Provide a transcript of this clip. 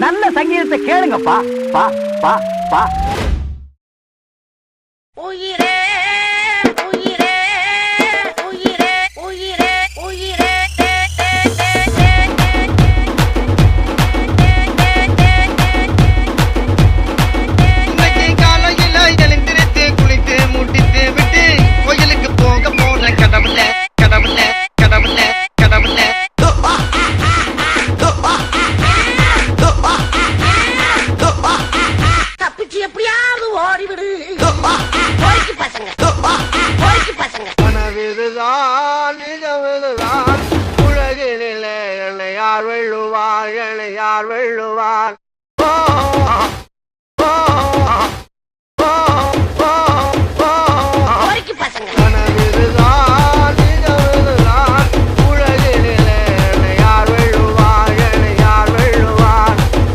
நல்ல சங்கீதத்தை கேளுங்கப்பா. பா பா பா. உயிரே உயிரே உயிரே உயிரே உயிரே இன்னைக்கு காலையில எழுந்திருத்து குளித்து முட்டித்து விட்டு கோயிலுக்கு போக போன கடவுள கடவுள கடவுள கடவுள தப்பிச்சு எப்படியாவது ஓடிவிடு. போய்க்கு பசங்க போய்க்கு பசங்க. கனவிதுதான் நிஜமிதுதான் உலகினிலே என்னை யார் வெல்லுவார் என்னை யார் வெல்லுவார்.